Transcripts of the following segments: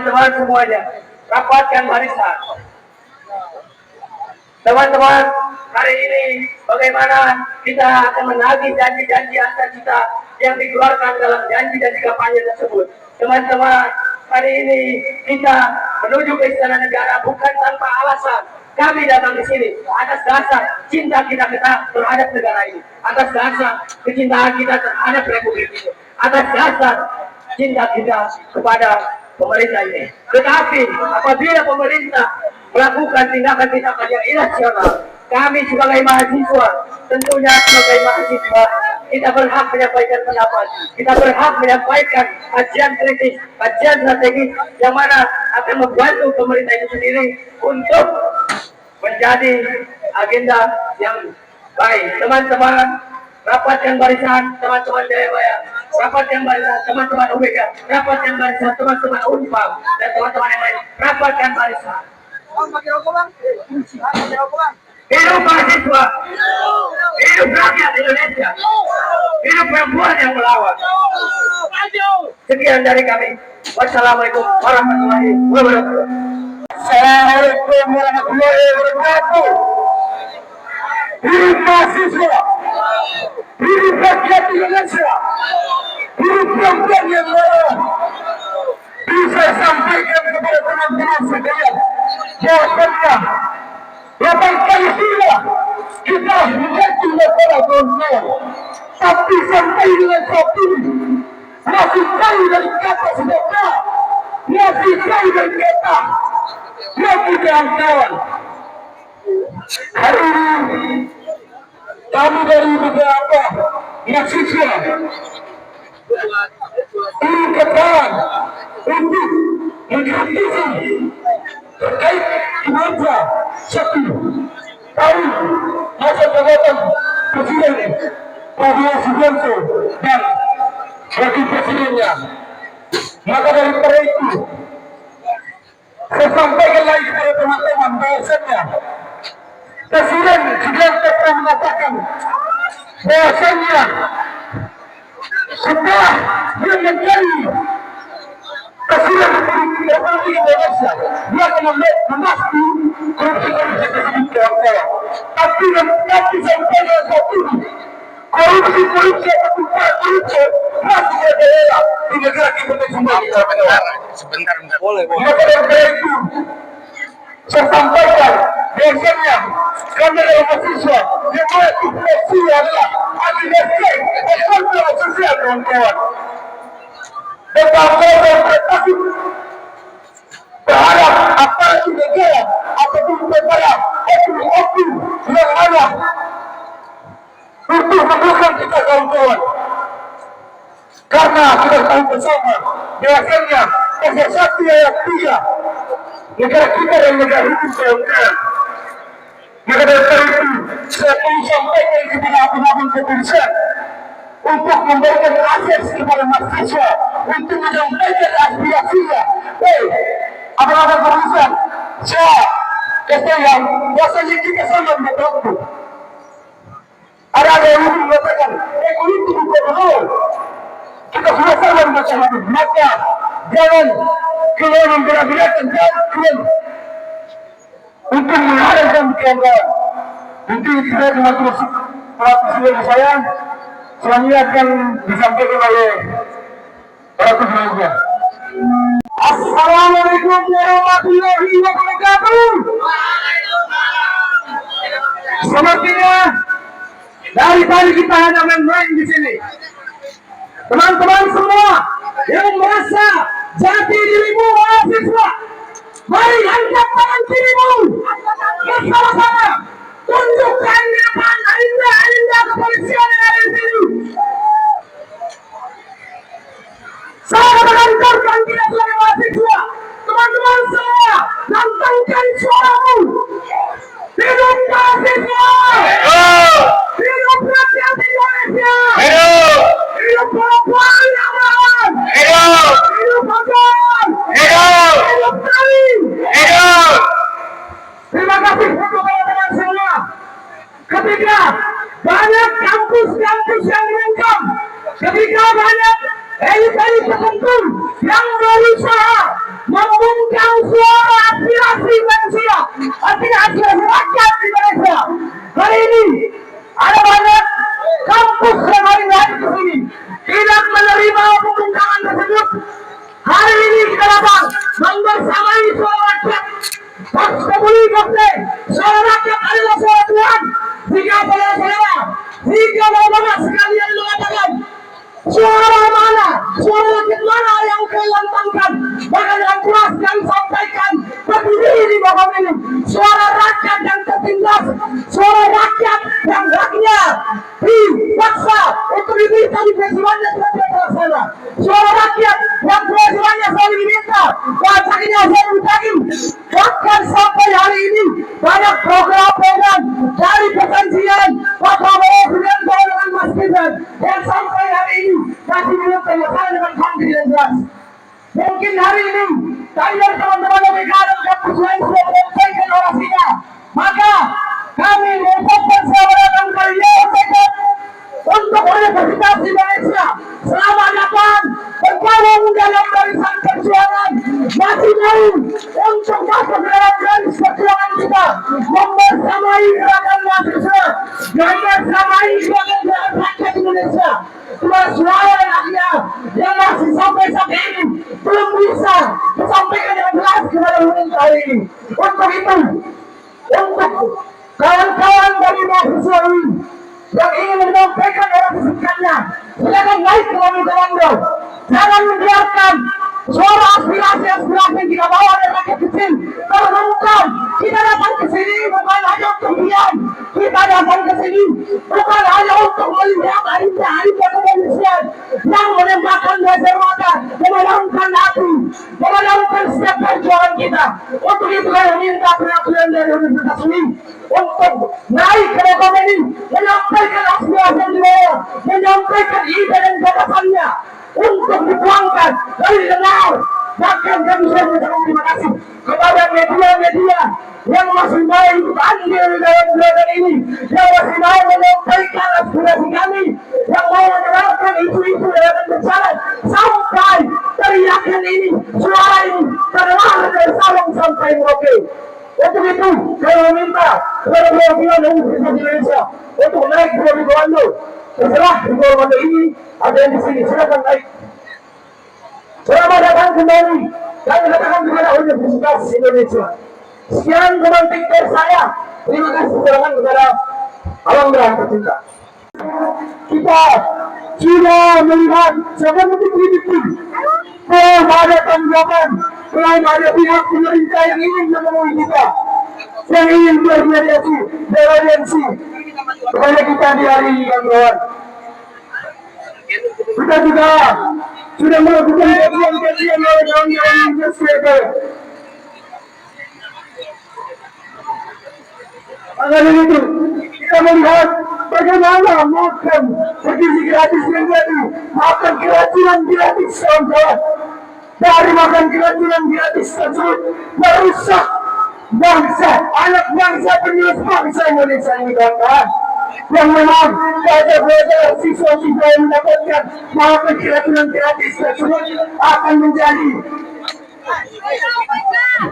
Teman-teman semuanya, rapatkan barisan. Teman-teman, hari ini bagaimana kita akan menagih janji-janji asal kita yang dikeluarkan dalam janji-janji kampanye tersebut. Teman-teman, hari ini kita menuju ke istana negara bukan tanpa alasan. Kami datang di sini atas dasar cinta kita terhadap negara ini, atas dasar kecintaan kita terhadap republik ini, atas dasar cinta kita kepada pemerintah ini. Tetapi apabila pemerintah melakukan tindakan-tindakan yang irasional, kami sebagai mahasiswa, tentunya sebagai mahasiswa, kita berhak menyampaikan pendapat, kita berhak menyampaikan kajian kritis, kajian strategis yang mana akan membantu pemerintah itu sendiri untuk menjadi agenda yang baik. Teman-teman, rapatkan barisan, teman-teman Jayabaya, rapatkan barisan, teman-teman UBK, rapatkan barisan, teman-teman Unpam, dan teman-teman yang lain, rapatkan barisan. Hidup mahasiswa, hidup rakyat Indonesia, hidup perempuan yang melawan. Sekian dari kami. Wassalamualaikum warahmatullahi wabarakatuh. Assalamualaikum warahmatullahi wabarakatuh. Hidup mahasiswa, hidup rakyat Indonesia, hidup perempuan yang melawan. Bisa sampaikan kepada teman-teman sekalian bahwa 8 kali sudah kita menjadi masalah kawan-kawan, tapi sampai dengan saat ini masih jauh dari kata semoga, masih jauh dari kata masih kawan-kawan. Hari ini kami dari beberapa mahasiswa ingin untuk mengkritisi terkait kinerja 1 tahun masa jabatan Presiden Prabowo Subianto dan Wakil Presidennya. Maka daripada itu, saya sampaikan lagi kepada teman-teman bahwasannya Presiden Subianto telah mengatakan bahwasannya setelah dia menjadi Presiden Republik Indonesia, dia akan memasti korupsi-korupsi tersebut kawan-kawan. Tapi sampai dengan saat ini, korupsi-korupsi atau korupsi masih berjalan di negara kita sendiri. Sebentar. Boleh. Maka dari itu, saya sampaikan biasanya kami adalah mahasiswa yang melakukan profesi adalah agregasi ekonomi sosial kawan-kawan. Betapa berprestasi terhadap aparatur negara ataupun kepada oknum-oknum yang ada untuk mendukung kita kawan-kawan. Karena kita tahu bersama bahwasanya pasal 1 ayat 3 negara kita dan negara hukum kawan-kawan. Maka dari itu saya perlu sampaikan kepada abang-abang kepolisian untuk memberikan akses kepada mahasiswa untuk menyampaikan aspirasinya. Abang-abang kepolisian, saya katakan bahwasanya kita sama membantu. Ada yang mengatakan itu bukan hal. Kita sudah sama membaca hukum, maka jangan keluar membela-belakan dan untuk mengharapkan kawan-kawan. Untuk saya termasuk pelaku saya, selanjutnya akan disampaikan oleh para penyelenggara. Assalamualaikum warahmatullahi wabarakatuh. Sepertinya dari tadi kita hanya main-main di sini. Teman-teman semua yang merasa jati dirimu mahasiswa, mari angkat tangan kirimu bersama-sama, tunjukkan di depan agenda kepolisian yang ada di sini. Saya mengantarkan kita sebagai mahasiswa, teman-teman semua, lantangkan suaramu. Hidup mahasiswa, hidup rakyat Indonesia, hidup perempuan yang melawan, hidup agar, hidup saling. Terima kasih untuk teman-teman semua. Ketika banyak kampus-kampus yang mengungkap, ketika banyak elit-elit tertentu membersamai suara rakyat. Harus kembali kapten, suara rakyat adalah suara Tuhan. Jika saudara-saudara, jika bapak-bapak sekalian mengatakan suara mana, suara rakyat mana yang kau lantangkan, maka dengan keras kami sampaikan berdiri di bawah ini, suara rakyat yang tertindas, suara rakyat yang haknya dipaksa untuk diminta di festivalnya tidak terlaksana, suara rakyat yang festivalnya selalu diminta, wajaknya selalu ditagih. Bahkan sampai hari ini banyak program-program dari perjanjian Pak Prabowo Subianto dengan Mas Gibran yang sampai hari ini masih belum terlaksana dengan konkret dan jelas. Mungkin hari ini kalian teman-teman mereka dan keputusan sudah menyampaikan orasinya, maka kami mengucapkan selamat datang kalian untuk Universitas Indonesia. Selamat datang bergabung dalam barisan perjuangan, masih mau untuk masuk dalam garis perjuangan kita, membersamai gerakan mahasiswa, membersamai gerakan rakyat Indonesia. Dua suara rakyat yang masih sampai saat ini belum bisa disampaikan dengan jelas kepada pemerintah hari ini. Untuk itu, untuk kawan-kawan dari mahasiswa ini yang ingin menyampaikan orasikannya, silakan naik ke mobil komando. Jangan membiarkan suara aspirasi yang kita bawa dari rakyat kecil terungkap. Kita datang ke sini bukan hanya untuk diam, kita datang ke sini bukan hanya untuk melihat aibnya kepolisian yang menembakkan gas air mata, memadamkan api, memadamkan setiap perjuangan kita. Untuk itu kami meminta perwakilan dari Universitas ini untuk naik ke mobil ini, menyampaikan aspirasi yang dibawa, menyampaikan ide dan gagasannya untuk dituangkan dari dengar. Bahkan kami saya mengucapkan terima kasih kepada media-media yang masih mau ikut andil dalam gerakan ini, yang masih mau menyampaikan aspirasi kami, yang mau menerangkan isu-isu dalam berjalan sampai teriakan ini, suara ini terdengar dari Sabang sampai Merauke. Untuk itu, saya meminta kepada perwakilan Universitas Indonesia untuk naik ke mobil komando. Terserah di komando ini ada yang di sini, silakan naik. Selamat datang kembali. Kami katakan kepada Universitas Indonesia. Sekian pemantik dari saya. Terima kasih silakan kepada Abang Brang tercinta. Kita sudah melihat seperti itu. Belum ada tanggapan, belum ada pihak pemerintah yang ingin menemui kita, yang ingin bermediasi, beraudiensi kepada kita di hari ini, kawan-kawan. Kita juga sudah melakukan kajian oleh kawan-kawan universitas. Maka dari itu, kita melihat bagaimana makan bergizi gratis yang jadi makan keracunan gratis, kawan-kawan. Dari makan keracunan gratis tersebut merusak bangsa, anak bangsa, penerus bangsa Indonesia ini, kawan-kawan. Yang memang pelajar-pelajar, siswa-siswa yang mendapatkan makan keracunan gratis tersebut akan menjadi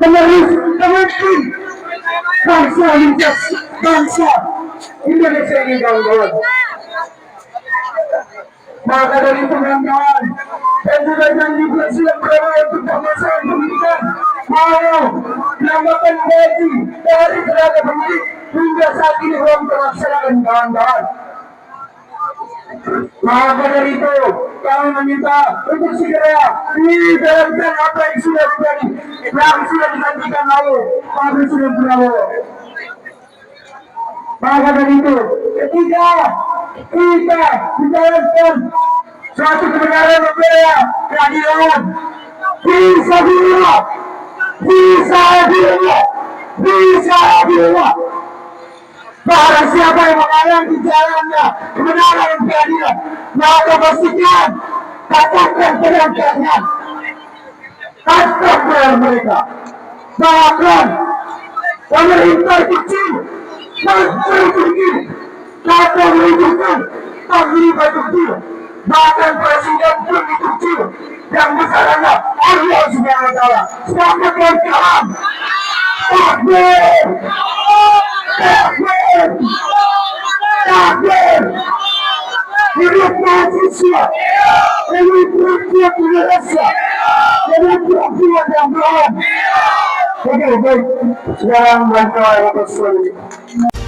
penerus pemimpin bangsa Indonesia ini, kawan-kawan. Maka dari itu, kawan-kawan, dan juga janji Presiden Prabowo untuk pemasaran pendidikan mau menambahkan gaji dari tenaga pendidik hingga saat ini belum terlaksana, kawan-kawan. Maka dari itu, kami meminta untuk segera dijalankan apa yang sudah terjadi, yang sudah dijanjikan oleh Pak Presiden Prabowo. Maka dari itu, ketika kita dijalankan suatu kebenaran membela keadilan, bisa barang siapa yang menghalangi jalannya kebenaran dan keadilan, maka pastikan katakan penangkanya, katakan mereka, bahkan pemerintah kecil, menteri kecil, kata menunjukkan pemerintah kecil, bahkan presiden pun kecil, yang besarnya Allah Subhanahu wa Ta'ala. Selamat berkalam. Takbir. Takbir. Takbir. Hidup mahasiswa, hidup rakyat Indonesia, dengan keadilan yang berlaku. Oke, baik. Sekarang bantuan atas selanjutnya.